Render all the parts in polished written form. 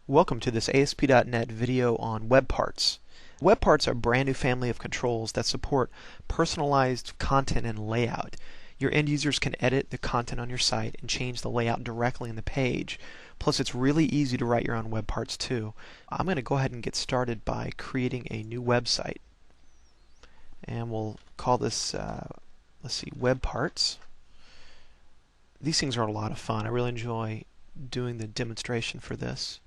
Welcome to this ASP.NET video on Web Parts. Web Parts are a brand new family of controls that support personalized content and layout. Your end users can edit the content on your site and change the layout directly in the page. Plus, it's really easy to write your own web parts too. I'm going to go ahead and get started by creating a new website. And we'll call this, Web Parts. These things are a lot of fun. I really enjoy doing the demonstration for this.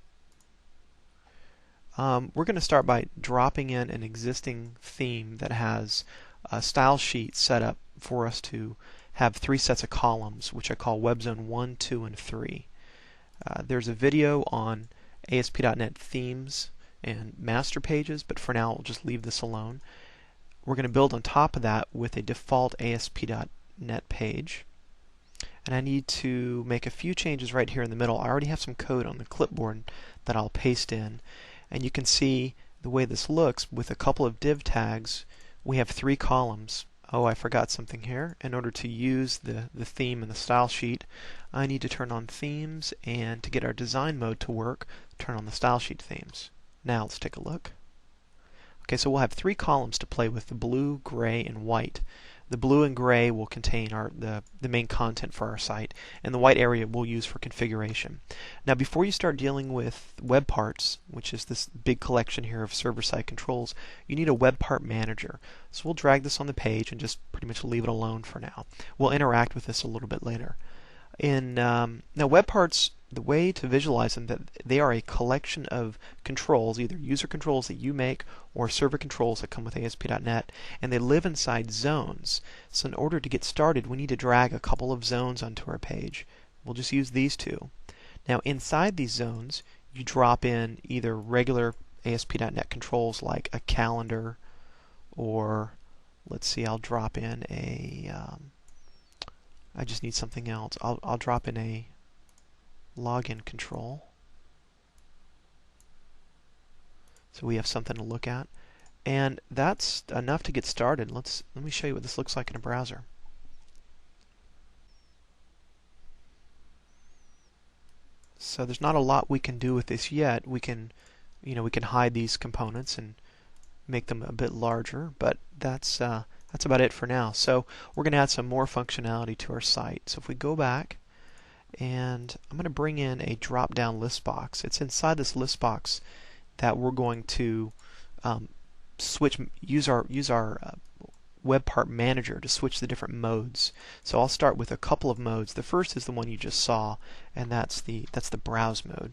We're going to start by dropping in an existing theme that has a style sheet set up for us to have three sets of columns, which I call Web Zone 1, 2, and 3. There's a video on ASP.NET themes and master pages, but for now we'll just leave this alone. We're going to build on top of that with a default ASP.NET page. And I need to make a few changes right here in the middle. I already have some code on the clipboard that I'll paste in. And you can see the way this looks with a couple of div tags. We have three columns. Oh, I forgot something here. In order to use the theme in the style sheet, I need to turn on themes, and to get our design mode to work, turn on the style sheet themes. Now let's take a look. Okay, so we'll have three columns to play with: the blue, gray, and white. The blue and gray will contain the main content for our site, and the white area we'll use for configuration. Now, before you start dealing with web parts, which is this big collection here of server-side controls, you need a web part manager. So we'll drag this on the page and just pretty much leave it alone for now. We'll interact with this a little bit later. Now, web parts, the way to visualize them, that they are a collection of controls, either user controls that you make or server controls that come with ASP.NET, and they live inside zones. So in order to get started, we need to drag a couple of zones onto our page. We'll just use these two. Now, inside these zones, you drop in either regular ASP.NET controls like a calendar, or let's see, I'll drop in a I just need something else. I'll drop in a login control. So we have something to look at. And that's enough to get started. Let me show you what this looks like in a browser. So there's not a lot we can do with this yet. We can hide these components and make them a bit larger, but that's about it for now. So we're going to add some more functionality to our site. So if we go back, and I'm going to bring in a drop-down list box. It's inside this list box that we're going to use our web part manager to switch the different modes. So I'll start with a couple of modes. The first is the one you just saw, and that's the browse mode.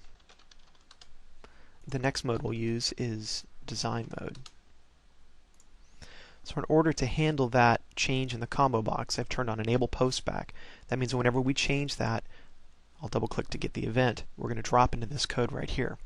The next mode we'll use is design mode. So in order to handle that change in the combo box, I've turned on enable postback. That means whenever we change that, I'll double click to get the event, we're going to drop into this code right here.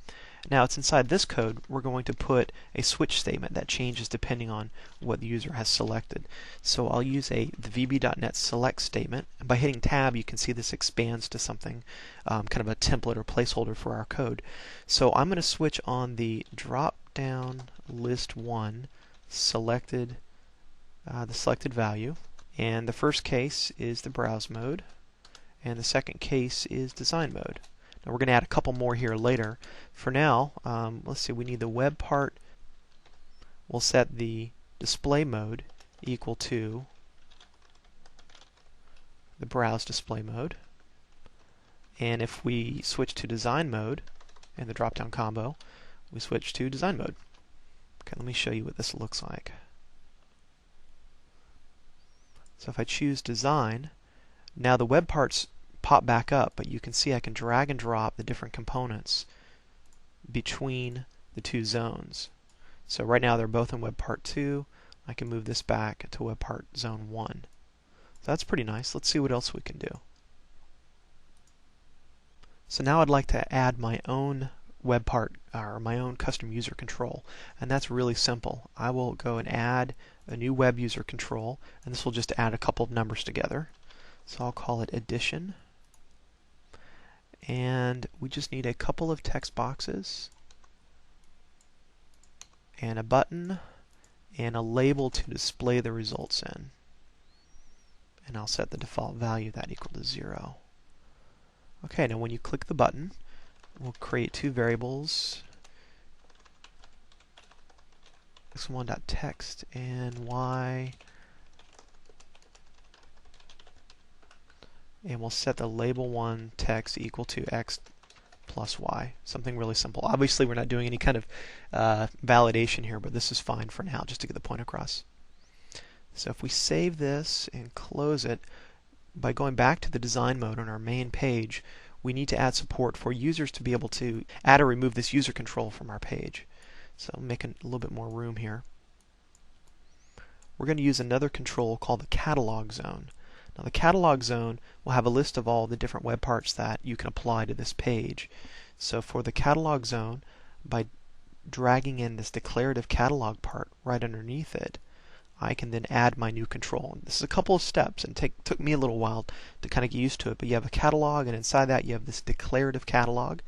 Now it's inside this code we're going to put a switch statement that changes depending on what the user has selected. So I'll use the VB.NET select statement, and by hitting tab you can see this expands to something kind of a template or placeholder for our code. So I'm going to switch on the drop down list 1 selected the selected value, and the first case is the browse mode, and the second case is design mode. Now we're going to add a couple more here later. For now, let's see, we need the web part. We'll set the display mode equal to the browse display mode, and if we switch to design mode in the drop-down combo, we switch to design mode. Okay, let me show you what this looks like. So if I choose design, now the web parts pop back up, but you can see I can drag and drop the different components between the two zones. So right now they're both in web part 2. I can move this back to web part zone 1. So that's pretty nice. Let's see what else we can do. So now I'd like to add my own web part, or my own custom user control, and that's really simple. I will go and add a new web user control, and this will just add a couple of numbers together. So I'll call it addition, and we just need a couple of text boxes and a button and a label to display the results in, and I'll set the default value that equal to 0. Okay, now when you click the button, we'll create two variables, x1.text and y, and we'll set the label 1 text equal to x plus y. Something really simple. Obviously, we're not doing any kind of validation here, but this is fine for now, just to get the point across. So if we save this and close it, by going back to the design mode on our main page, we need to add support for users to be able to add or remove this user control from our page. So I'm making a little bit more room here. We're going to use another control called the catalog zone. Now the catalog zone will have a list of all the different web parts that you can apply to this page. So for the catalog zone, by dragging in this declarative catalog part right underneath it, I can then add my new control. This is a couple of steps, and took me a little while to kind of get used to it, but you have a catalog, and inside that you have this declarative catalog.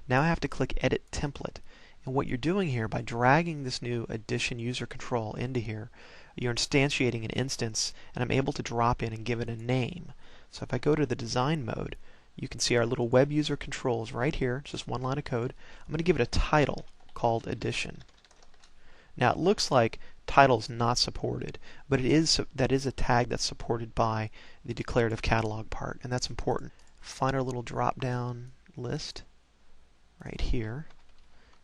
Now I have to click Edit Template. And what you're doing here, by dragging this new addition user control into here, you're instantiating an instance, and I'm able to drop in and give it a name. So if I go to the design mode, you can see our little web user controls right here. It's just one line of code. I'm going to give it a title called addition. Now it looks like title is not supported, but that is a tag that's supported by the declarative catalog part, and that's important. Find our little drop-down list right here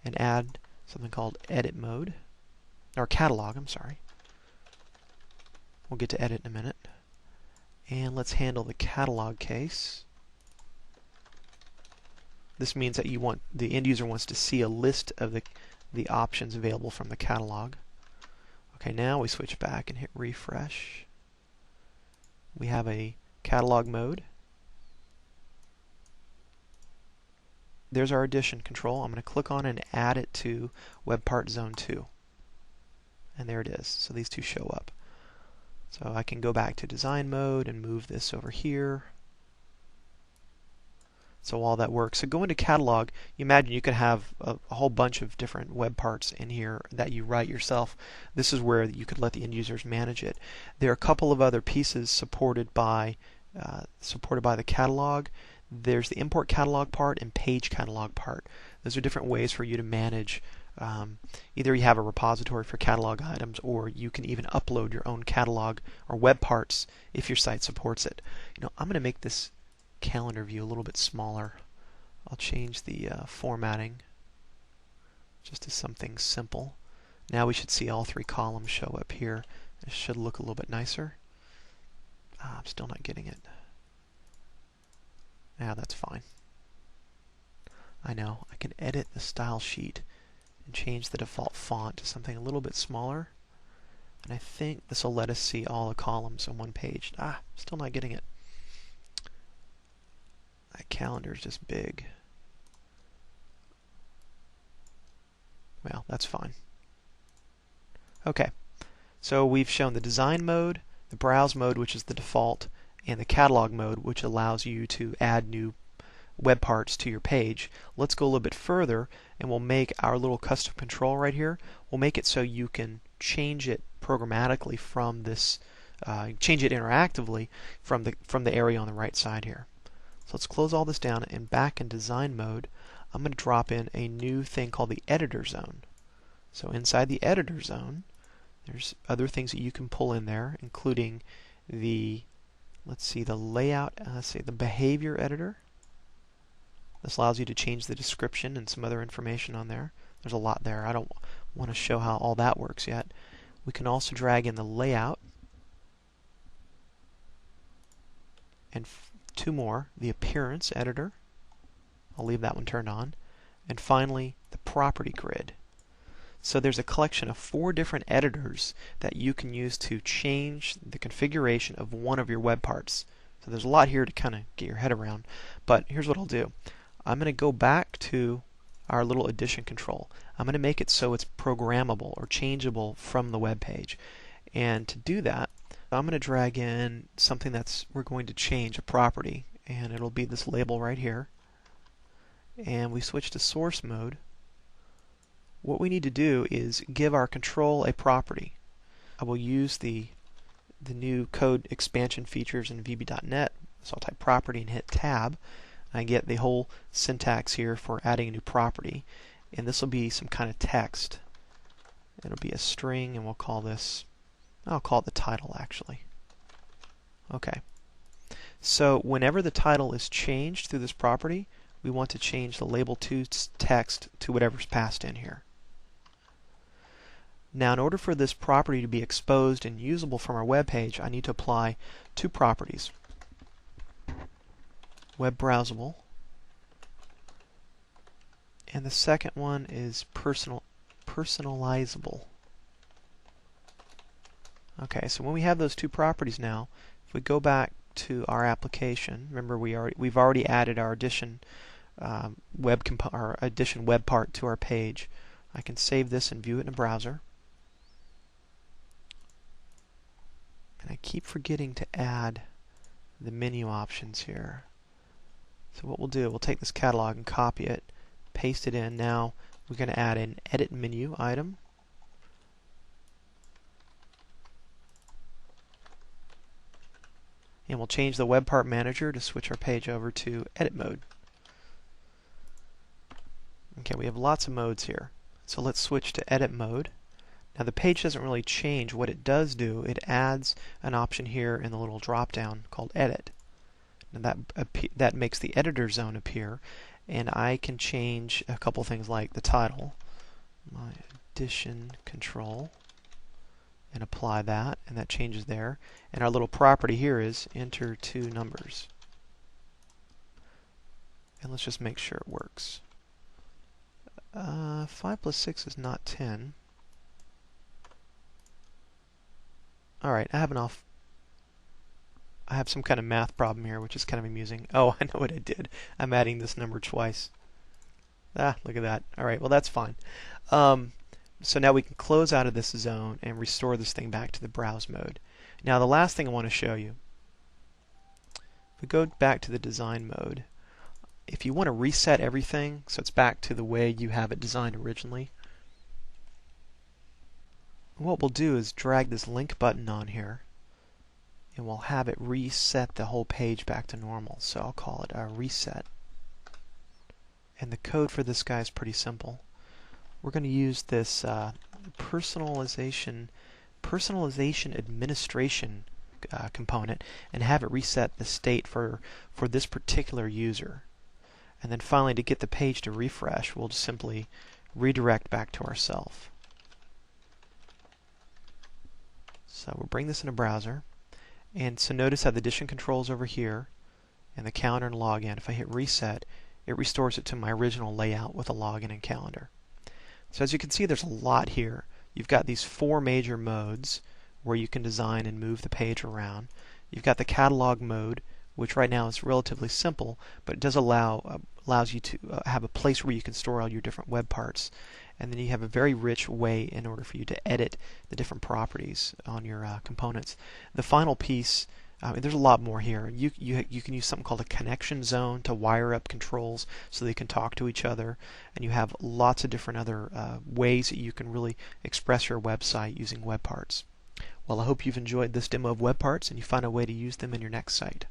and add something called edit mode, or catalog, I'm sorry. We'll get to edit in a minute. And let's handle the catalog case. This means that the end user wants to see a list of the options available from the catalog. Okay, now we switch back and hit refresh. We have a catalog mode. There's our addition control. I'm going to click on and add it to Web Part Zone 2. And there it is. So these two show up. So I can go back to design mode and move this over here. So all that works. So go into catalog. You imagine you could have a whole bunch of different web parts in here that you write yourself. This is where you could let the end users manage it. There are a couple of other pieces supported by the catalog. There's the import catalog part and page catalog part. Those are different ways for you to manage. Either you have a repository for catalog items, or you can even upload your own catalog or web parts if your site supports it. I'm going to make this calendar view a little bit smaller. I'll change the formatting just to something simple. Now we should see all three columns show up here. It should look a little bit nicer. I'm still not getting it. Now that's fine. I know. I can edit the style sheet and change the default font to something a little bit smaller. And I think this will let us see all the columns on one page. Still not getting it. That calendar is just big. Well, that's fine. Okay, so we've shown the design mode, the browse mode, which is the default, and the catalog mode, which allows you to add new web parts to your page. Let's go a little bit further, and we'll make our little custom control right here. We'll make it so you can change it programmatically from this, change it interactively from the area on the right side here. So let's close all this down, and back in design mode, I'm going to drop in a new thing called the editor zone. So inside the editor zone, there's other things that you can pull in there, including the, the layout, the behavior editor. This allows you to change the description and some other information on there. There's a lot there. I don't want to show how all that works yet. We can also drag in the layout, and two more, the appearance editor. I'll leave that one turned on. And finally, the property grid. So there's a collection of 4 different editors that you can use to change the configuration of one of your web parts. So there's a lot here to kind of get your head around. But here's what I'll do. I'm going to go back to our little addition control. I'm going to make it so it's programmable or changeable from the web page. And to do that, I'm going to drag in something we're going to change, a property, and it'll be this label right here. And we switch to source mode. What we need to do is give our control a property. I will use the new code expansion features in VB.NET, so I'll type property and hit tab. I get the whole syntax here for adding a new property, and this will be some kind of text. It'll be a string, and we'll call this, I'll call it the title actually. Okay. So whenever the title is changed through this property, we want to change the label to text to whatever's passed in here. Now, in order for this property to be exposed and usable from our web page, I need to apply two properties. Web browsable, and the second one is personalizable. Okay, so when we have those two properties now, if we go back to our application, remember we've already added our addition web part to our page. I can save this and view it in a browser. And I keep forgetting to add the menu options here. So what we'll do, we'll take this catalog and copy it, paste it in. Now we're going to add an edit menu item. And we'll change the web part manager to switch our page over to edit mode. Okay, we have lots of modes here. So let's switch to edit mode. Now the page doesn't really change. What it does do, it adds an option here in the little drop down called edit. Now that makes the editor zone appear, and I can change a couple things like the title, my addition control, and apply that, and that changes there. And our little property here is enter two numbers. And let's just make sure it works. 5 plus 6 is not 10. Alright, I have some kind of math problem here, which is kind of amusing. Oh, I know what I did. I'm adding this number twice. Look at that. Alright, well that's fine. So now we can close out of this zone and restore this thing back to the browse mode. Now the last thing I want to show you, if we go back to the design mode, if you want to reset everything so it's back to the way you have it designed originally, what we'll do is drag this link button on here, and we'll have it reset the whole page back to normal. So I'll call it a reset. And the code for this guy is pretty simple. We're going to use this personalization administration component and have it reset the state for this particular user. And then finally, to get the page to refresh, we'll just simply redirect back to ourselves. So we'll bring this in a browser, and so notice how the addition controls over here and the calendar and login. If I hit reset, it restores it to my original layout with a login and calendar. So as you can see, there's a lot here. You've got these four major modes where you can design and move the page around. You've got the catalog mode, which right now is relatively simple, but it does allows you to have a place where you can store all your different web parts. And then you have a very rich way in order for you to edit the different properties on your components. The final piece, there's a lot more here. You can use something called a connection zone to wire up controls so they can talk to each other. And you have lots of different other ways that you can really express your website using web parts. Well, I hope you've enjoyed this demo of web parts and you find a way to use them in your next site.